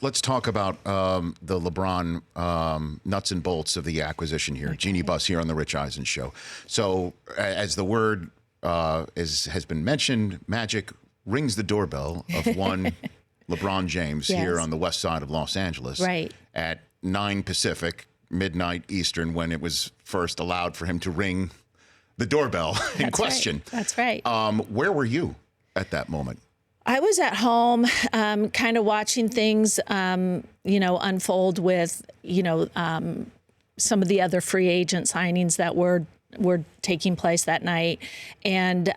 Let's talk about the LeBron nuts and bolts of the acquisition here. Okay. Jeanie Buss here on the Rich Eisen Show. So as the word has been mentioned, Magic rings the doorbell of one LeBron James here on the west side of Los Angeles at 9 Pacific, midnight Eastern, when it was first allowed for him to ring the doorbell in question. That's right. Where were you at that moment? I was at home, kind of watching things, unfold with, some of the other free agent signings that were taking place that night. And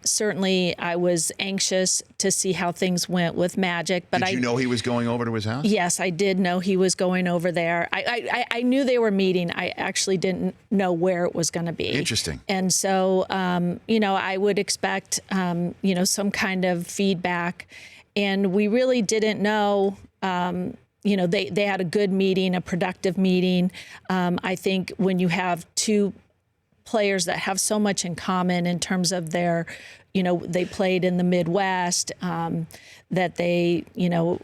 certainly I was anxious to see how things went with Magic. But did you know he was going over to his house? Yes, I did know he was going over there. I knew they were meeting. I actually didn't know where it was going to be. Interesting. And so, I would expect, some kind of feedback. And we really didn't know. They had a good meeting, a productive meeting. I think when you have two players that have so much in common in terms of their, they played in the Midwest, that they,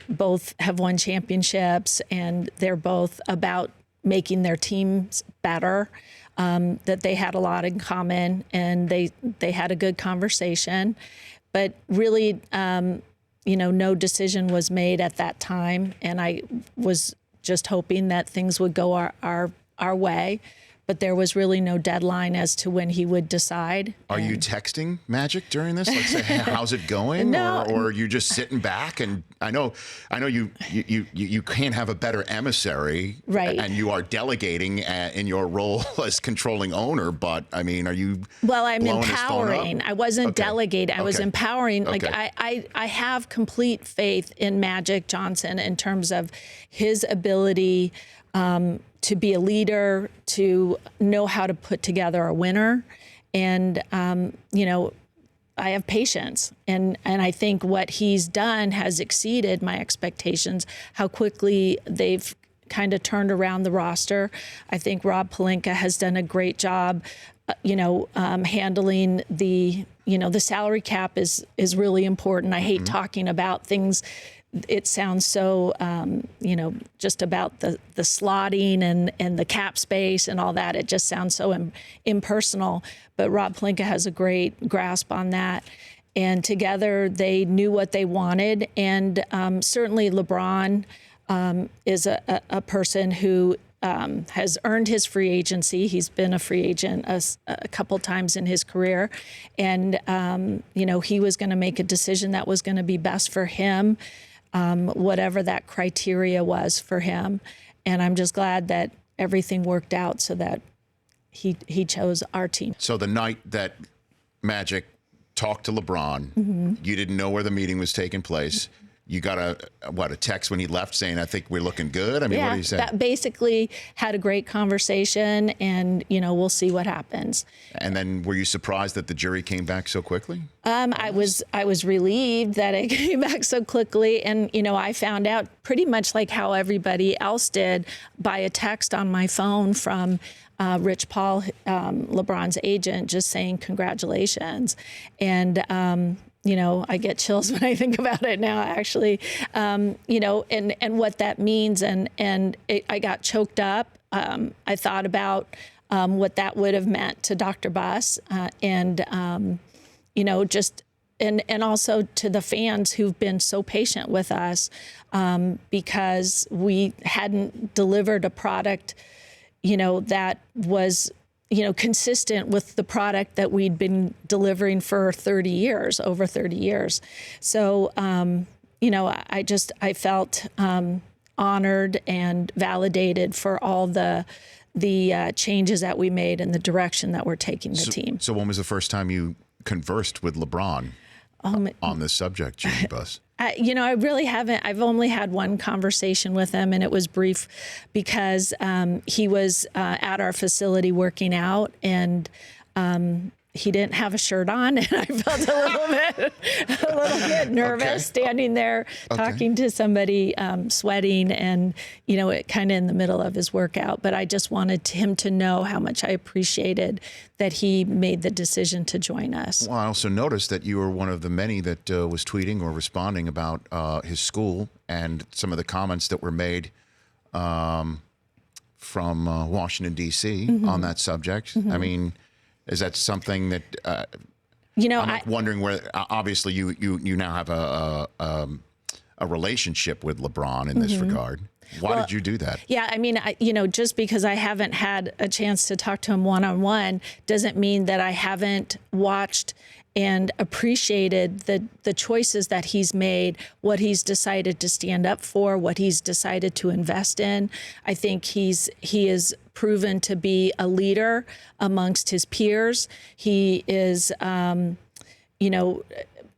both have won championships, and they're both about making their teams better, that they had a lot in common, and they had a good conversation. But really, no decision was made at that time, and I was just hoping that things would go our way. But there was really no deadline as to when he would decide. Are you texting Magic during this? Like, say, hey, how's it going? No. Or are you just sitting back? And I know you can't have a better emissary, right? And you are delegating in your role as controlling owner. But I mean, are you? Well, I'm empowering. I wasn't delegating. I was empowering. Like I have complete faith in Magic Johnson in terms of his ability to be a leader, to know how to put together a winner. And, I have patience. And I think what he's done has exceeded my expectations, how quickly they've kind of turned around the roster. I think Rob Pelinka has done a great job, handling the salary cap is really important. I hate talking about things. It sounds so, just about the slotting and the cap space and all that. It just sounds so impersonal. But Rob Pelinka has a great grasp on that. And together they knew what they wanted. And certainly LeBron is a person who has earned his free agency. He's been a free agent a couple times in his career. And, he was going to make a decision that was going to be best for him. Whatever that criteria was for him. And I'm just glad that everything worked out so that he chose our team. So the night that Magic talked to LeBron, you didn't know where the meeting was taking place. You got a text when he left saying, I think we're looking good? I mean, what did he say? That basically had a great conversation, and, we'll see what happens. And then were you surprised that the jury came back so quickly? I was relieved that it came back so quickly. And, I found out pretty much like how everybody else did by a text on my phone from Rich Paul, LeBron's agent, just saying congratulations. And, I get chills when I think about it now, actually, and what that means. I got choked up. I thought about what that would have meant to Dr. Buss and also to the fans who've been so patient with us because we hadn't delivered a product, that was consistent with the product that we'd been delivering for over 30 years. So, I felt honored and validated for all the changes that we made and the direction that we're taking the team. So when was the first time you conversed with LeBron on this subject, Jeanie Buss? I really haven't. I've only had one conversation with him, and it was brief because he was at our facility working out, and he didn't have a shirt on, and I felt a little bit nervous standing there talking to somebody, sweating, and it kind of in the middle of his workout. But I just wanted him to know how much I appreciated that he made the decision to join us. Well, I also noticed that you were one of the many that was tweeting or responding about his school and some of the comments that were made from Washington, D.C. on that subject. I mean, is that something that I'm wondering where? Obviously, you now have a relationship with LeBron in this regard. Why did you do that? Yeah, I mean, just because I haven't had a chance to talk to him one-on-one doesn't mean that I haven't watched and appreciated the choices that he's made, what he's decided to stand up for, what he's decided to invest in. I think he is proven to be a leader amongst his peers. He is,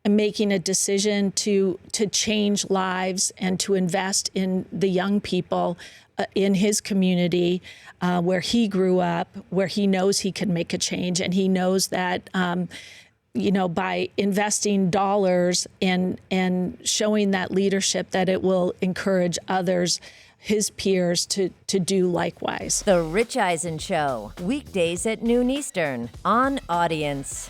making a decision to change lives and to invest in the young people in his community where he grew up, where he knows he can make a change, and he knows that by investing dollars and showing that leadership, that it will encourage others, his peers, to do likewise. The Rich Eisen Show, weekdays at noon Eastern on Audience.